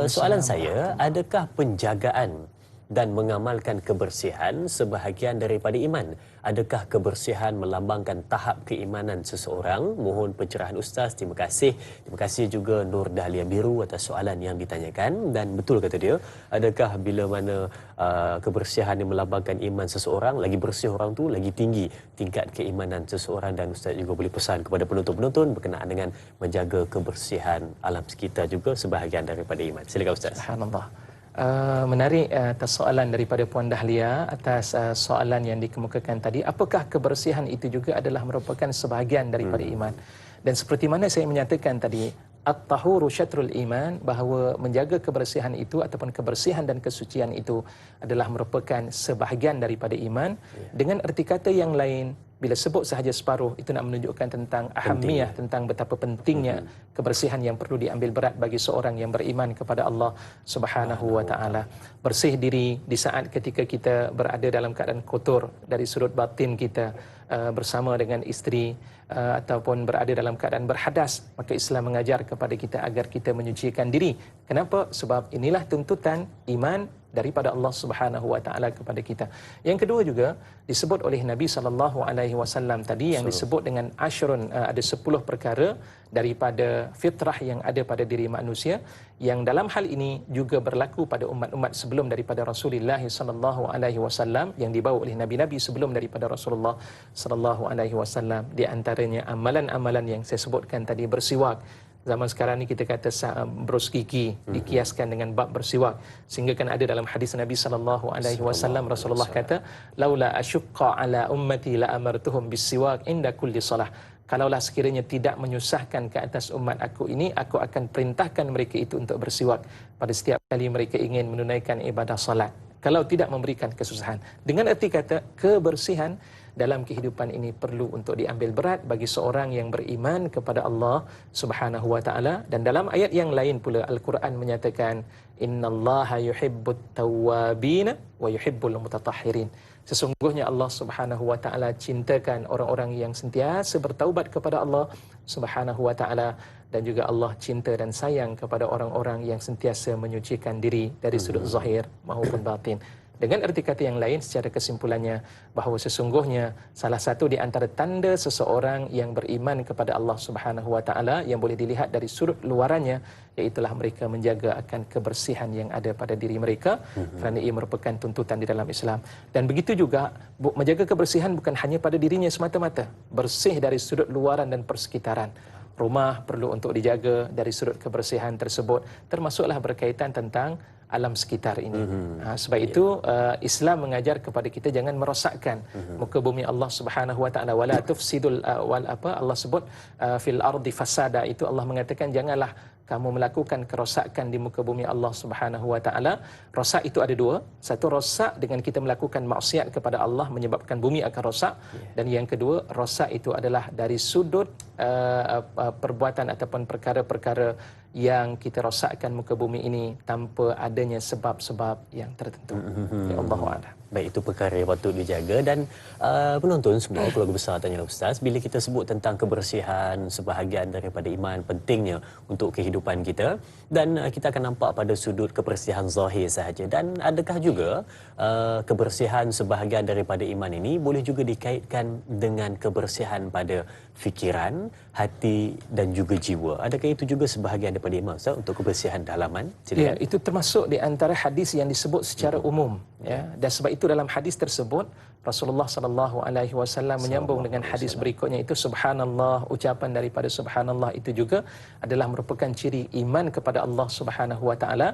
Soalan Waalaikumsalam saya, warahmatullahi. adakah penjagaan dan mengamalkan kebersihan sebahagian daripada iman? Adakah kebersihan melambangkan tahap keimanan seseorang? Mohon pencerahan Ustaz. Terima kasih. Terima kasih juga Nur Dahlia Biru atas soalan yang ditanyakan. Dan betul kata dia, adakah bila mana kebersihan yang melambangkan iman seseorang, lagi bersih orang tu, lagi tinggi tingkat keimanan seseorang. Dan Ustaz juga boleh pesan kepada penonton-penonton berkenaan dengan menjaga kebersihan alam sekitar juga sebahagian daripada iman. Silakan Ustaz. Subhanallah. Menarik atas soalan daripada Puan Dahlia atas soalan yang dikemukakan tadi. Apakah kebersihan itu juga adalah merupakan sebahagian daripada iman? Dan seperti mana saya menyatakan tadi, at-tahuru syatrul iman, bahawa menjaga kebersihan itu ataupun kebersihan dan kesucian itu adalah merupakan sebahagian daripada iman. Dengan erti kata yang lain, bila sebut sahaja separuh, itu nak menunjukkan tentang ahamiyah, tentang betapa pentingnya kebersihan yang perlu diambil berat bagi seorang yang beriman kepada Allah Subhanahu wa taala. Bersih diri di saat ketika kita berada dalam keadaan kotor dari sudut batin kita, bersama dengan isteri, ataupun berada dalam keadaan berhadas, maka Islam mengajar kepada kita agar kita menyucikan diri. Kenapa? Sebab inilah tuntutan iman daripada Allah Subhanahu wa taala kepada kita. Yang kedua juga disebut oleh Nabi sallallahu alaihi wasallam tadi, yang disebut dengan asyrun, ada 10 perkara daripada fitrah yang ada pada diri manusia, yang dalam hal ini juga berlaku pada umat-umat sebelum daripada Rasulullah sallallahu alaihi wasallam, yang dibawa oleh nabi-nabi sebelum daripada Rasulullah sallallahu alaihi wasallam. Di antaranya amalan-amalan yang saya sebutkan tadi, bersiwak. Zaman sekarang ni kita kata bros gigi, dikiaskan dengan bab bersiwak, sehingga kan ada dalam hadis Nabi sallallahu alaihi wasallam, Rasulullah kata, laula asyqa ala ummati la amartuhum bisiwak inda kulli salah. Kalaulah sekiranya tidak menyusahkan ke atas umat aku ini, aku akan perintahkan mereka itu untuk bersiwak pada setiap kali mereka ingin menunaikan ibadah salat, kalau tidak memberikan kesusahan. Dengan erti kata, kebersihan dalam kehidupan ini perlu untuk diambil berat bagi seorang yang beriman kepada Allah Subhanahu wa taala. Dan dalam ayat yang lain pula, Al-Quran menyatakan, innallaha yuhibbut tawwabin wa yuhibbul mutatahhirin. Sesungguhnya Allah Subhanahu wa taala cintakan orang-orang yang sentiasa bertaubat kepada Allah Subhanahu wa taala, dan juga Allah cinta dan sayang kepada orang-orang yang sentiasa menyucikan diri dari sudut zahir maupun batin. Dengan erti kata yang lain, secara kesimpulannya, bahawa sesungguhnya salah satu di antara tanda seseorang yang beriman kepada Allah Subhanahu wa taala yang boleh dilihat dari sudut luarannya, iaitulah mereka menjaga akan kebersihan yang ada pada diri mereka, kerana ia merupakan tuntutan di dalam Islam. Dan begitu juga menjaga kebersihan bukan hanya pada dirinya semata-mata, bersih dari sudut luaran dan persekitaran. Rumah perlu untuk dijaga dari sudut kebersihan tersebut, termasuklah berkaitan tentang alam sekitar ini. Sebab itu Islam mengajar kepada kita jangan merosakkan muka bumi Allah Subhanahu wa taala. Wala tufsidul Allah sebut fil ardi fasada, itu Allah mengatakan janganlah kamu melakukan kerosakan di muka bumi Allah Subhanahu wa taala. Rosak itu ada dua. Satu, rosak dengan kita melakukan maksiat kepada Allah menyebabkan bumi akan rosak, dan yang kedua, rosak itu adalah dari sudut perbuatan ataupun perkara-perkara yang kita rosakkan muka bumi ini tanpa adanya sebab-sebab yang tertentu. Ya Allahu a'lam. Baik, itu perkara yang patut dijaga. Dan penonton semua, keluarga besar tanya Ustaz, bila kita sebut tentang kebersihan sebahagian daripada iman, pentingnya untuk kehidupan kita, dan kita akan nampak pada sudut kebersihan zahir sahaja, dan adakah juga kebersihan sebahagian daripada iman ini boleh juga dikaitkan dengan kebersihan pada fikiran, hati dan juga jiwa? Adakah itu juga sebahagian daripada iman, Ustaz, untuk kebersihan dalaman? Ya, itu termasuk di antara hadis yang disebut secara umum, ya. Dan sebab itu dalam hadis tersebut Rasulullah sallallahu alaihi wasallam menyambung dengan hadis berikutnya, itu subhanallah, ucapan daripada subhanallah itu juga adalah merupakan ciri iman kepada Allah Subhanahu wa taala,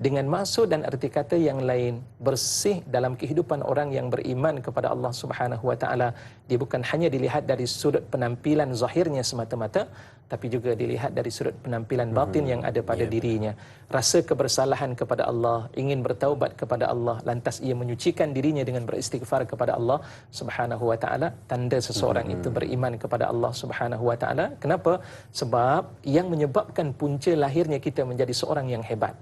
dengan maksud dan arti kata yang lain, bersih dalam kehidupan orang yang beriman kepada Allah Subhanahu wa taala. Dia bukan hanya dilihat dari sudut penampilan zahirnya semata-mata, tapi juga dilihat dari sudut penampilan batin yang ada pada dirinya. Rasa kebersalahan kepada Allah, ingin bertaubat kepada Allah, lantas ia menyucikan dirinya dengan beristighfar kepada Allah Subhanahu wa taala, tanda seseorang itu beriman kepada Allah Subhanahu wa taala. Kenapa? Sebab yang menyebabkan punca lahirnya kita menjadi seorang yang hebat,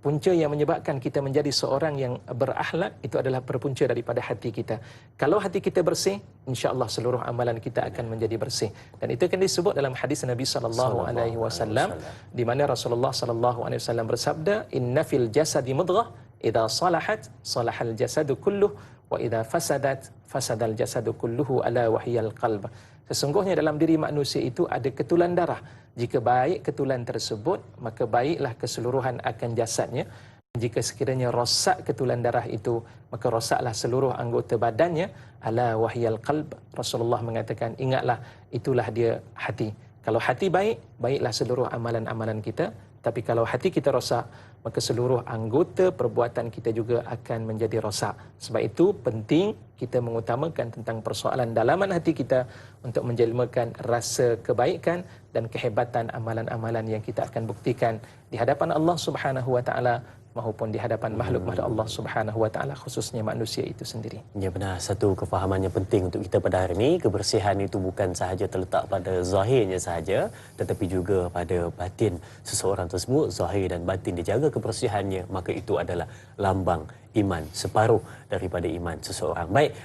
punca yang menyebabkan kita menjadi seorang yang berakhlak itu adalah berpunca daripada hati kita. Kalau hati kita bersih, insya-Allah seluruh amalan kita akan menjadi bersih. Dan itu akan disebut dalam hadis Nabi sallallahu alaihi wasallam di mana Rasulullah sallallahu alaihi wasallam bersabda, "Inna fil jasadi mudghah, idza salahat salahal jasadu kulluh wa idza fasadat fasadal jasadu kulluhu ala wahyal qalb." Sesungguhnya dalam diri manusia itu ada ketulan darah. Jika baik ketulan tersebut, maka baiklah keseluruhan akan jasadnya. Jika sekiranya rosak ketulan darah itu, maka rosaklah seluruh anggota badannya. Ala wahyal qalb. Rasulullah mengatakan, ingatlah, itulah dia hati. Kalau hati baik, baiklah seluruh amalan-amalan kita. Tapi kalau hati kita rosak, maka seluruh anggota perbuatan kita juga akan menjadi rosak. Sebab itu penting kita mengutamakan tentang persoalan dalaman hati kita untuk menjelmakan rasa kebaikan dan kehebatan amalan-amalan yang kita akan buktikan di hadapan Allah Subhanahu wa taala maupun di hadapan makhluk-makhluk Allah Subhanahu wa taala, khususnya manusia itu sendiri. Ya benar, satu kefahaman yang penting untuk kita pada hari ini, kebersihan itu bukan sahaja terletak pada zahirnya sahaja, tetapi juga pada batin seseorang tersebut. Zahir dan batin dijaga kebersihannya, maka itu adalah lambang iman, separuh daripada iman seseorang. Baik.